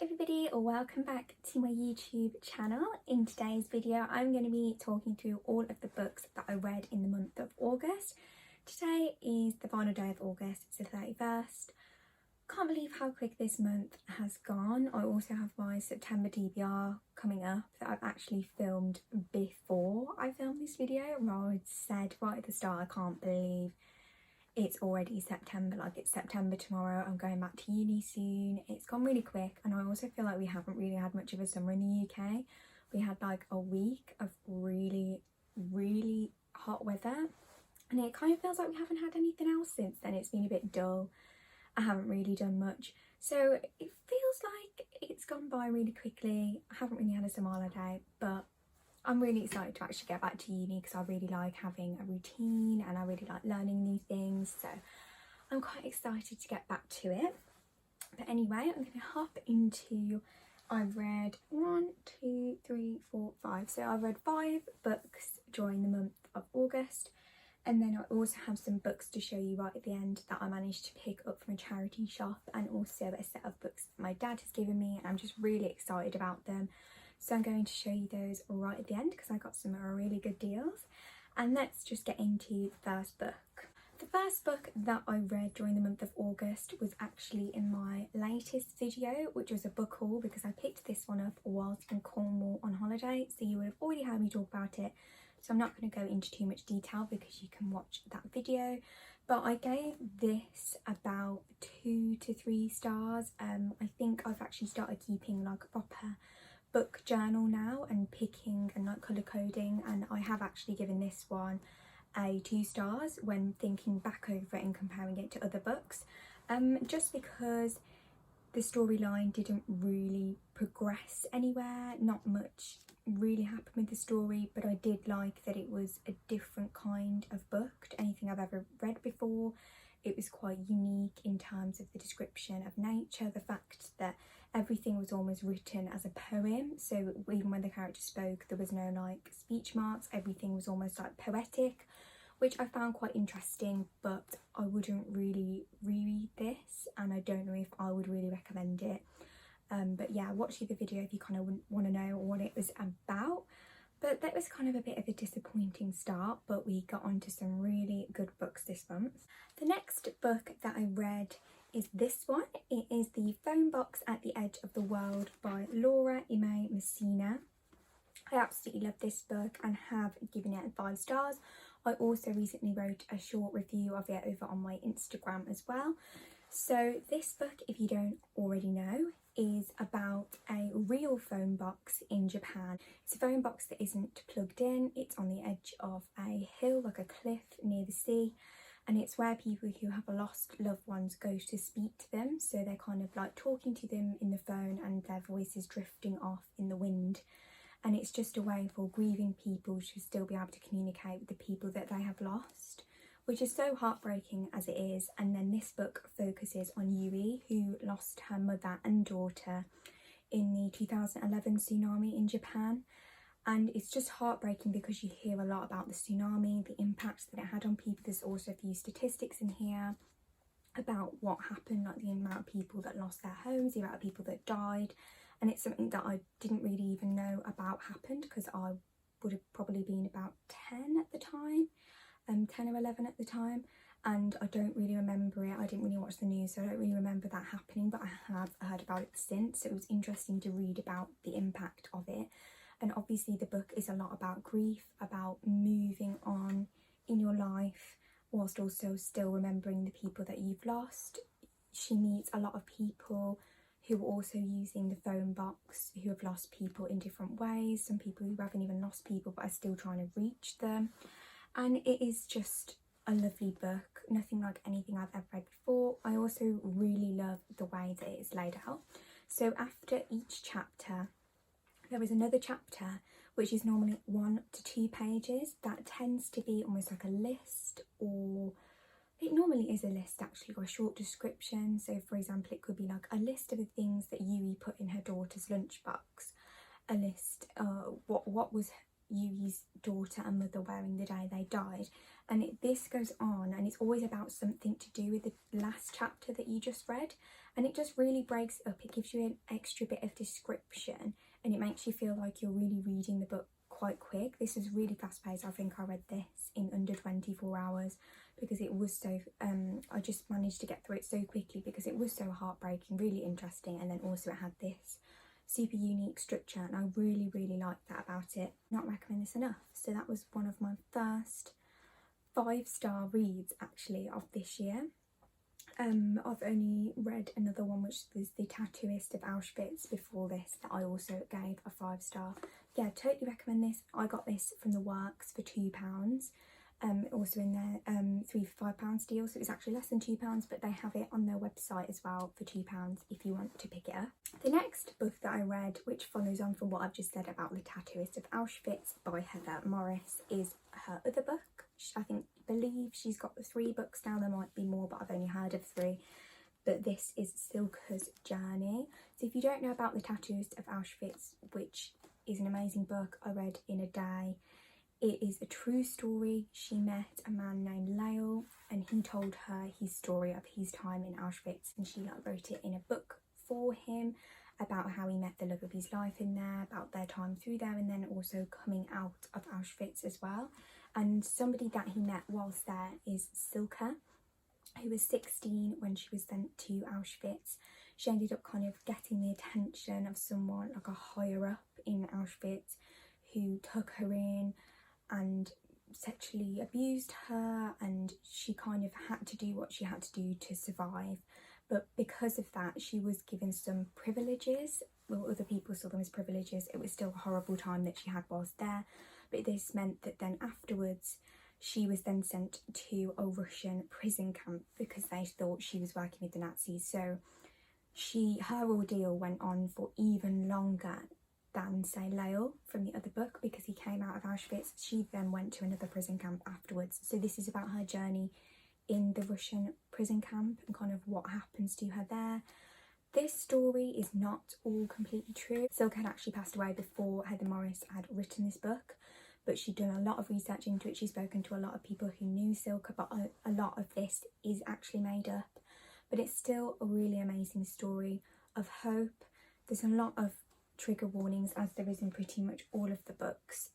everybody, welcome back to my YouTube channel. In today's video I'm going to be talking through all of the books that I read in the month of August. Today is the final day of August, it's the 31st. Can't believe how quick this month has gone. I also have my September DBR coming up that I've actually filmed before I filmed this video. I said right at the start, I can't believe it's already September, like it's September tomorrow. I'm going back to uni soon. It's gone really quick, and I also feel like we haven't really had much of a summer in the UK. We had like a week of really hot weather, and it kind of feels like we haven't had anything else since then. It's been a bit dull. I haven't really done much, so it feels like it's gone by really quickly. I haven't really had a summer holiday, but I'm really excited to actually get back to uni because I really like having a routine and I really like learning new things, so I'm quite excited to get back to it. But anyway, I'm going to hop into, I've read 1, 2, 3, 4, 5, so I've read 5 books during the month of August, and then I also have some books to show you right at the end that I managed to pick up from a charity shop, and also a set of books that my dad has given me, and I'm just really excited about them. So I'm going to show you those right at the end because I got some really good deals. And let's just get into the first book. The first book that I read during the month of August was actually in my latest video, which was a book haul, because I picked this one up whilst in Cornwall on holiday. So you would have already heard me talk about it. So I'm not going to go into too much detail because you can watch that video. But I gave this about 2 to 3 stars. I think I've actually started keeping like a proper book journal now and picking and like colour coding, and I have actually given this one a 2 stars when thinking back over it and comparing it to other books, just because the storyline didn't really progress anywhere. Not much really happened with the story, but I did like that it was a different kind of book to anything I've ever read before. It was quite unique in terms of the description of nature, the fact that everything was almost written as a poem, so even when the character spoke there was no like speech marks, everything was almost like poetic, which I found quite interesting, but I wouldn't really reread this and I don't know if I would really recommend it. But yeah, watch the video if you kind of want to know what it was about. But that was kind of a bit of a disappointing start, but we got onto some really good books this month. The next book that I read is this one. It is The Phone Box at the Edge of the World by Laura Ime Messina. I absolutely love this book and have given it 5 stars. I also recently wrote a short review of it over on my Instagram as well. So this book, if you don't already know, is about a real phone box in Japan. It's a phone box that isn't plugged in, it's on the edge of a hill, like a cliff near the sea, and it's where people who have lost loved ones go to speak to them. So they're kind of like talking to them in the phone and their voices drifting off in the wind, and it's just a way for grieving people to still be able to communicate with the people that they have lost, which is so heartbreaking as it is. And then this book focuses on Yui, who lost her mother and daughter in the 2011 tsunami in Japan. And it's just heartbreaking because you hear a lot about the tsunami, the impact that it had on people. There's also a few statistics in here about what happened, like the amount of people that lost their homes, the amount of people that died. And it's something that I didn't really even know about happened because I would have probably been about 10 at the time. 10 or 11 at the time, and I don't really remember it. I didn't really watch the news, so I don't really remember that happening, but I have heard about it since. So it was interesting to read about the impact of it. And obviously the book is a lot about grief, about moving on in your life whilst also still remembering the people that you've lost. She meets a lot of people who are also using the phone box, who have lost people in different ways. Some people who haven't even lost people but are still trying to reach them. And it is just a lovely book, nothing like anything I've ever read before. I also really love the way that it is laid out. So after each chapter, there is another chapter, which is normally 1 to 2 pages. That tends to be almost like a list, or it normally is a list actually, or a short description. So for example, it could be like a list of the things that Yui put in her daughter's lunchbox, a list, what was Yui's daughter and mother wearing the day they died. And this goes on, and it's always about something to do with the last chapter that you just read, and it just really breaks it up. It gives you an extra bit of description, and it makes you feel like you're really reading the book quite quick. This is really fast paced. I think I read this in under 24 hours because it was so I just managed to get through it so quickly because it was so heartbreaking, really interesting, and then also it had this super unique structure, and I really liked that about it. Not recommend this enough. So that was one of my first 5-star reads actually of this year. I've only read another one, which was The Tattooist of Auschwitz, before this, that I also gave a 5-star. Yeah, totally recommend this. I got this from the Works for £2. Also in their £3 for £5 deal, so it was actually less than £2, but they have it on their website as well for £2 if you want to pick it up. The next book that I read, which follows on from what I've just said about The Tattooist of Auschwitz by Heather Morris, is her other book. I believe she's got 3 books now. There might be more, but I've only heard of 3. But this is Silke's Journey. So if you don't know about The Tattooist of Auschwitz, which is an amazing book I read in a day, it is a true story. She met a man named Lael, and he told her his story of his time in Auschwitz, and she wrote it in a book for him about how he met the love of his life in there, about their time through there, and then also coming out of Auschwitz as well. And somebody that he met whilst there is Silke, who was 16 when she was sent to Auschwitz. She ended up kind of getting the attention of someone like a higher up in Auschwitz who took her in and sexually abused her, and she kind of had to do what she had to do to survive. But because of that, she was given some privileges. Well, other people saw them as privileges. It was still a horrible time that she had whilst there, but this meant that then afterwards she was then sent to a Russian prison camp because they thought she was working with the Nazis. So her ordeal went on for even longer than, say, Lael from the other book, because he came out of Auschwitz. She then went to another prison camp afterwards. So this is about her journey in the Russian prison camp and kind of what happens to her there. This story is not all completely true. Silke had actually passed away before Heather Morris had written this book, but she'd done a lot of research into it. She's spoken to a lot of people who knew Silke, but a lot of this is actually made up. But it's still a really amazing story of hope. There's a lot of trigger warnings, as there is in pretty much all of the books.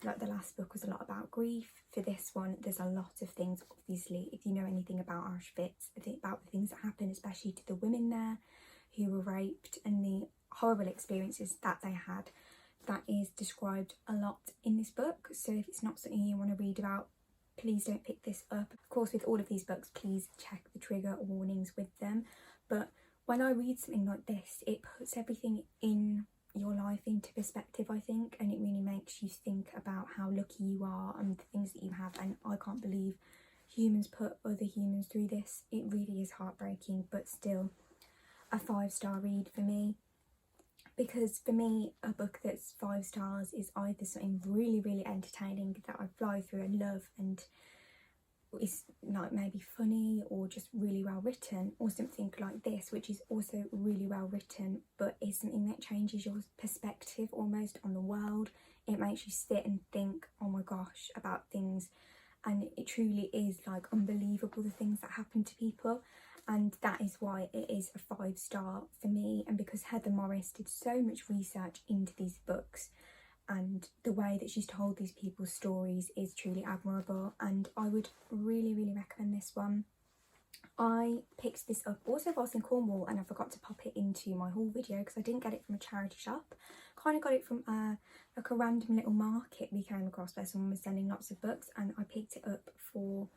Like the last book was a lot about grief. For this one, there's a lot of things, obviously, if you know anything about Auschwitz, about the things that happened, especially to the women there who were raped and the horrible experiences that they had. That is described a lot in this book. So if it's not something you want to read about, please don't pick this up. Of course, with all of these books, please check the trigger warnings with them. But when I read something like this, it puts everything in your life into perspective, I think, and it really makes you think about how lucky you are and the things that you have. And I can't believe humans put other humans through this. It really is heartbreaking, but still a 5-star read for me. Because for me, a book that's 5 stars is either something really entertaining that I fly through and love and is like maybe funny or just really well written, or something like this, which is also really well written but is something that changes your perspective almost on the world. It makes you sit and think, oh my gosh, about things, and it truly is like unbelievable the things that happen to people. And that is why it is a 5-star for me. And because Heather Morris did so much research into these books, and the way that she's told these people's stories is truly admirable, and I would really recommend this one. I picked this up also whilst in Cornwall, and I forgot to pop it into my haul video because I didn't get it from a charity shop. Kind of got it from like a random little market we came across where someone was selling lots of books, and I picked it up for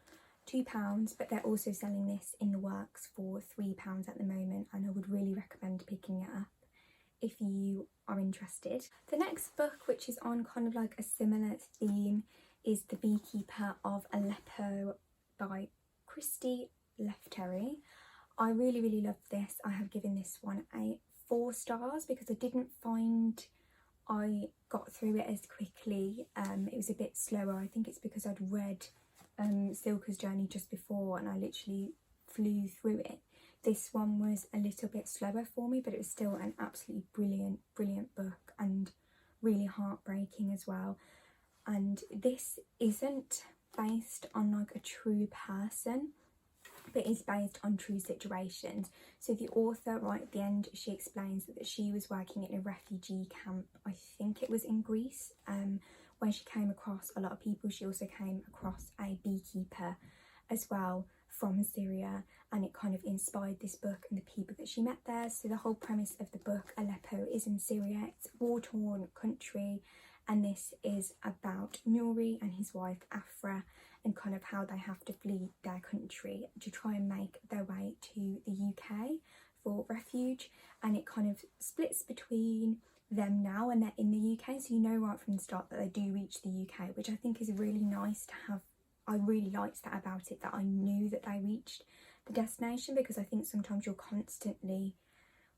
£2, but they're also selling this in the Works for £3 at the moment, and I would really recommend picking it up if you are interested. The next book, which is on kind of like a similar theme, is The Beekeeper of Aleppo by Christy Leftery. I really love this. I have given this one a 4 stars because I didn't find I got through it as quickly. It was a bit slower. I think it's because I'd read Silke's Journey just before and I literally flew through it. This one was a little bit slower for me, but it was still an absolutely brilliant book and really heartbreaking as well. and this isn't based on like a true person, but is based on true situations. So the author, right at the end, she explains that she was working in a refugee camp, I think it was in Greece, when she came across a lot of people. She also came across a beekeeper as well from Syria, and it kind of inspired this book and the people that she met there. So the whole premise of the book, Aleppo, is in Syria. It's a war-torn country, and this is about Nouri and his wife Afra, and kind of how they have to flee their country to try and make their way to the UK for refuge. And it kind of splits between them now and they're in the UK, so you know right from the start that they do reach the UK, which I think is really nice to have. I really liked that about it, that I knew that they reached the destination, because I think sometimes you're constantly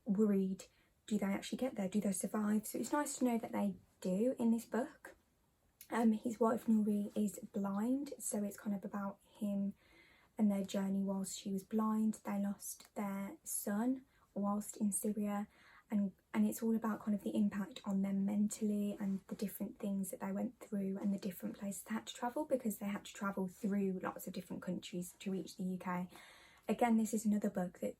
worried, do they actually get there, do they survive? So it's nice to know that they do in this book. His wife Nouri is blind, so it's kind of about him and their journey whilst she was blind. They lost their son whilst in Syria, and it's all about kind of the impact on them mentally and the different things that they went through and the different places they had to travel, because they had to travel through lots of different countries to reach the UK. Again, this is another book that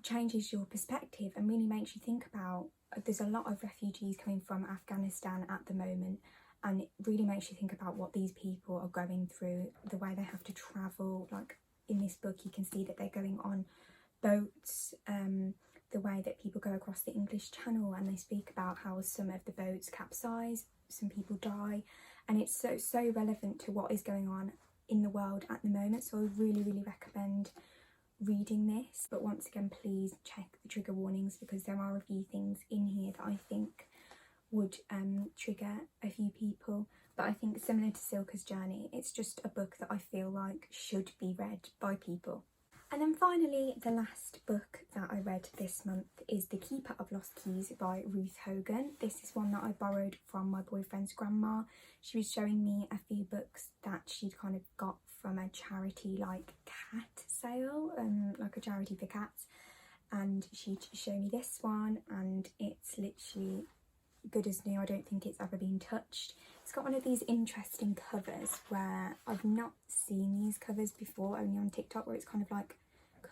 changes your perspective and really makes you think about, there's a lot of refugees coming from Afghanistan at the moment, and it really makes you think about what these people are going through, the way they have to travel. Like in this book you can see that they're going on boats, the way that people go across the English Channel, and they speak about how some of the boats capsize, some people die, and it's so relevant to what is going on in the world at the moment. So I really recommend reading this, but once again please check the trigger warnings, because there are a few things in here that I think would trigger a few people. But I think similar to Silka's Journey, it's just a book that I feel like should be read by people. And then finally, the last book that I read this month is The Keeper of Lost Keys by Ruth Hogan. This is one that I borrowed from my boyfriend's grandma. She was showing me a few books that she'd kind of got from a charity like cat sale, like a charity for cats, and she'd show me this one, and it's literally good as new. I don't think it's ever been touched. It's got one of these interesting covers where I've not seen these covers before, only on TikTok, where it's kind of like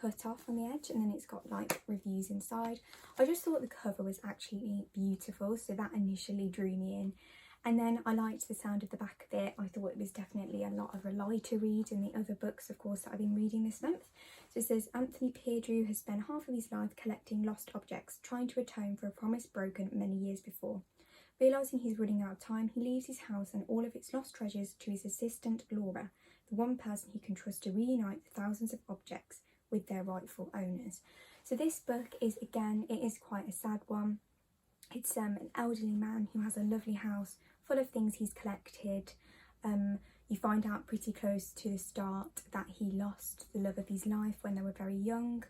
cut off on the edge and then it's got like reviews inside. I just thought the cover was actually beautiful, so that initially drew me in, and then I liked the sound of the back of it. I thought it was definitely a lot of a lighter read than the other books, of course, that I've been reading this month. So it says, Anthony Peardrew has spent half of his life collecting lost objects, trying to atone for a promise broken many years before. Realising he's running out of time, he leaves his house and all of its lost treasures to his assistant Laura, the one person he can trust to reunite the thousands of objects with their rightful owners. So this book is, again, it is quite a sad one. It's an elderly man who has a lovely house full of things he's collected. You find out pretty close to the start that he lost the love of his life when they were very young,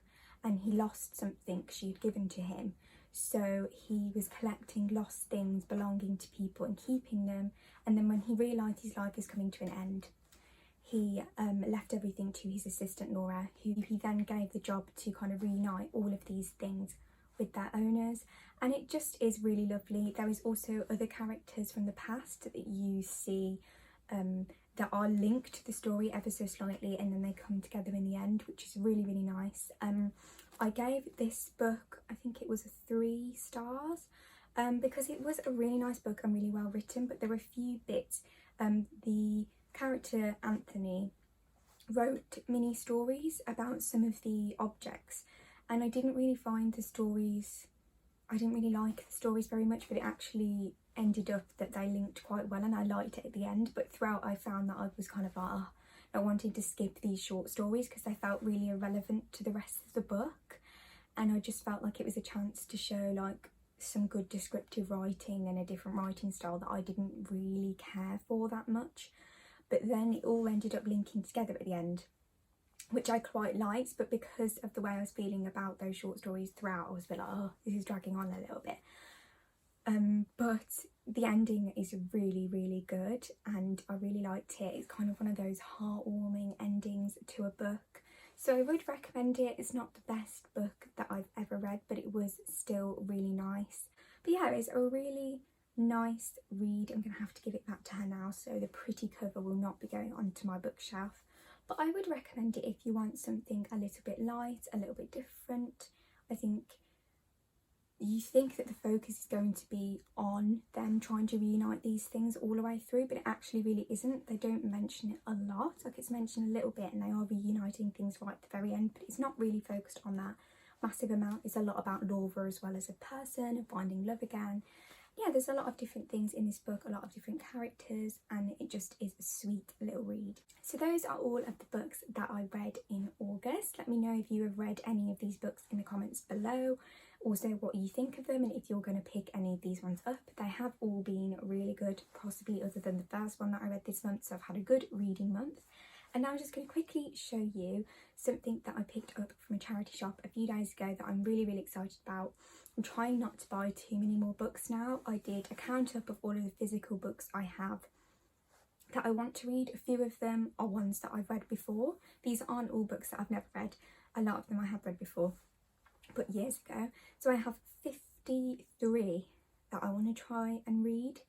and he lost something she had given to him. So he was collecting lost things belonging to people and keeping them, and then when he realised his life is coming to an end, he left everything to his assistant Laura, who he then gave the job to kind of reunite all of these things with their owners. And it just is really lovely. There is also other characters from the past that you see that are linked to the story ever so slightly, and then they come together in the end, which is really nice. I gave this book, I think it was 3 stars, because it was a really nice book and really well written, but there were a few bits. The character Anthony wrote mini stories about some of the objects, and I didn't really find the stories, I didn't really like the stories very much, but it actually ended up that they linked quite well and I liked it at the end. But throughout I found that I was kind of like, I wanted to skip these short stories because they felt really irrelevant to the rest of the book, and I just felt like it was a chance to show like some good descriptive writing and a different writing style that I didn't really care for that much. But then it all ended up linking together at the end, which I quite liked, but because of the way I was feeling about those short stories throughout, I was a bit like, oh, this is dragging on a little bit. But the ending is really good and I really liked it. It's kind of one of those heartwarming endings to a book. So I would recommend it. It's not the best book that I've ever read, but it was still really nice. But yeah, it's a really nice read. I'm going to have to give it back to her now, so the pretty cover will not be going onto my bookshelf. But I would recommend it if you want something a little bit light, a little bit different. I think you think that the focus is going to be on them trying to reunite these things all the way through, but it actually really isn't. They don't mention it a lot, like it's mentioned a little bit, and they are reuniting things right at the very end, but it's not really focused on that massive amount. It's a lot about Laura as well as a person and finding love again. Yeah, there's a lot of different things in this book, a lot of different characters, and it just is a sweet little read. So those are all of the books that I read in August. Let me know if you have read any of these books in the comments below. Also what you think of them and if you're going to pick any of these ones up. They have all been really good, possibly other than the first one that I read this month, so I've had a good reading month. And now I'm just going to quickly show you something that I picked up from a charity shop a few days ago that I'm really excited about. I'm trying not to buy too many more books now. I did a count up of all of the physical books I have that I want to read. A few of them are ones that I've read before. These aren't all books that I've never read. A lot of them I have read before, but years ago. So I have 53 that I want to try and read.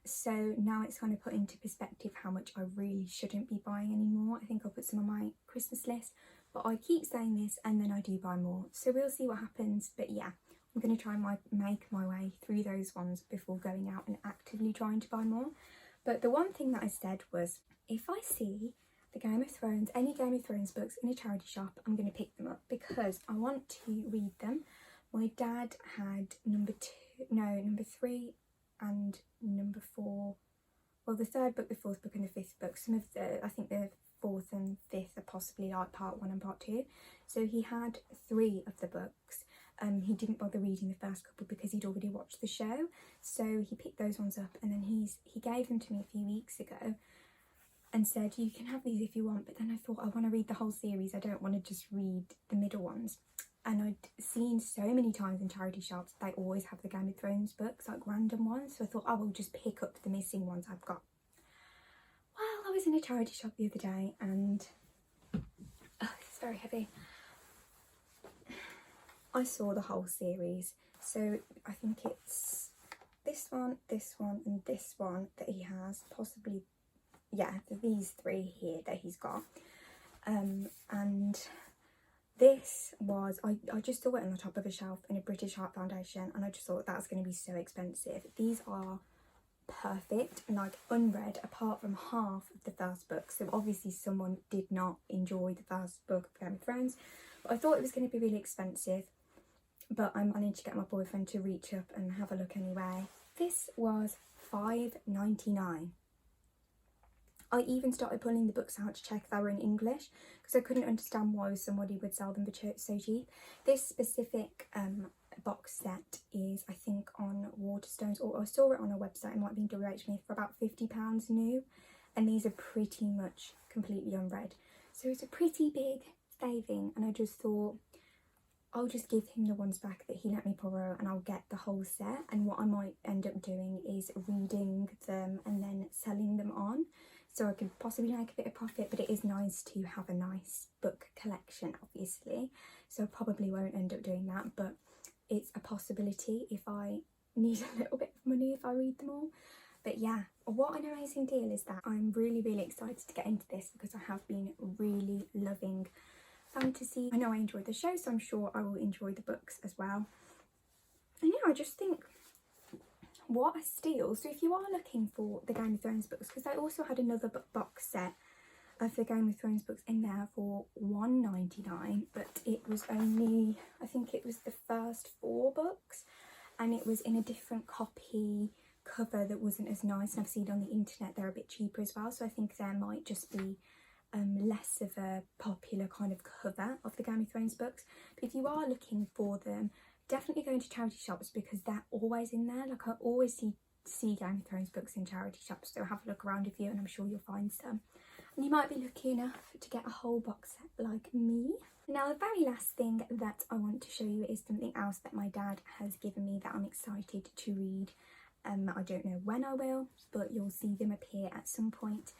So now it's kind of put into perspective how much I really shouldn't be buying anymore. I think I'll put some on my Christmas list, but I keep saying this and then I do buy more. So we'll see what happens. But yeah, I'm going to try and make my way through those ones before going out and actively trying to buy more. But the one thing that I said was, if I see the Game of Thrones, any Game of Thrones books in a charity shop, I'm going to pick them up because I want to read them. My dad had number 3 and number 4, well, the third book, the fourth book and the fifth book. Some of the, I think the fourth and fifth are possibly like part 1 and part 2. So he had 3 of the books. He didn't bother reading the first couple because he'd already watched the show, so he picked those ones up, and then he gave them to me a few weeks ago and said, you can have these if you want. But then I thought, I want to read the whole series, I don't want to just read the middle ones. And I'd seen so many times in charity shops they always have the Game of Thrones books, like random ones, so I thought I will just pick up the missing ones I've got. Well, I was in a charity shop the other day and it's very heavy. I saw the whole series, so I think it's this one and this one that he has, possibly, yeah, these 3 here that he's got. And this was, I just saw it on the top of a shelf in a British Heart Foundation, and I just thought that's going to be so expensive. These are perfect and like unread apart from half of the first book, so obviously someone did not enjoy the first book of Game of Thrones, but I thought it was going to be really expensive. But I managed to get my boyfriend to reach up and have a look anyway. This was £5.99. I even started pulling the books out to check if they were in English because I couldn't understand why somebody would sell them for so cheap. This specific box set is, I think, on Waterstones, or I saw it on a website, it might be in WHSmith, for about £50 new, and these are pretty much completely unread. So it's a pretty big saving, and I just thought, I'll just give him the ones back that he let me borrow and I'll get the whole set. And what I might end up doing is reading them and then selling them on, so I could possibly make a bit of profit. But it is nice to have a nice book collection, obviously, so I probably won't end up doing that, but it's a possibility if I need a little bit of money if I read them all. But yeah, what an amazing deal is that. I'm really excited to get into this because I have been really loving fantasy. I know I enjoyed the show, so I'm sure I will enjoy the books as well. And yeah, I just think, what a steal. So if you are looking for the Game of Thrones books, because they also had another box set of the Game of Thrones books in there for £1.99, but it was only, I think it was the first 4 books, and it was in a different copy cover that wasn't as nice, and I've seen on the internet they're a bit cheaper as well, so I think there might just be less of a popular kind of cover of the Game of Thrones books. But if you are looking for them, definitely go into charity shops because they're always in there. Like, I always see Game of Thrones books in charity shops, so have a look around a few and I'm sure you'll find some. And you might be lucky enough to get a whole box set like me. Now, the very last thing that I want to show you is something else that my dad has given me that I'm excited to read. I don't know when I will, but you'll see them appear at some point.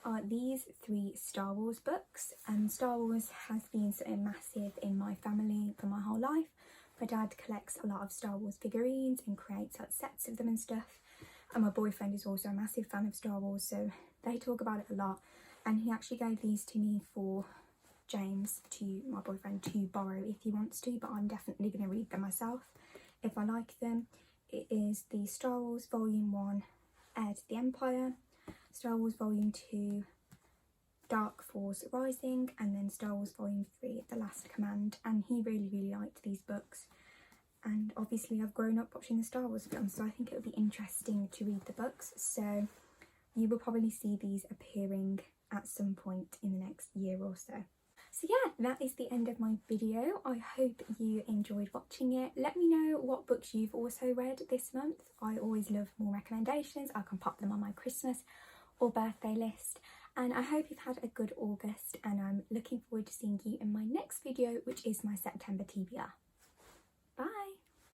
Are these 3 Star Wars books. Star Wars has been so massive in my family for my whole life. My dad collects a lot of Star Wars figurines and creates like sets of them and stuff, and my boyfriend is also a massive fan of Star Wars, so they talk about it a lot. And he actually gave these to me for James, to my boyfriend, to borrow if he wants to, but I'm definitely going to read them myself if I like them. It is the Star Wars Volume 1, Heir to the Empire, Star Wars Volume 2, Dark Force Rising, and then Star Wars Volume 3, The Last Command. And he really liked these books, and obviously I've grown up watching the Star Wars films, so I think it would be interesting to read the books. So you will probably see these appearing at some point in the next year or so. So yeah, that is the end of my video. I hope you enjoyed watching it. Let me know what books you've also read this month. I always love more recommendations. I can pop them on my Christmas or birthday list. And I hope you've had a good August, and I'm looking forward to seeing you in my next video, which is my September TBR. Bye!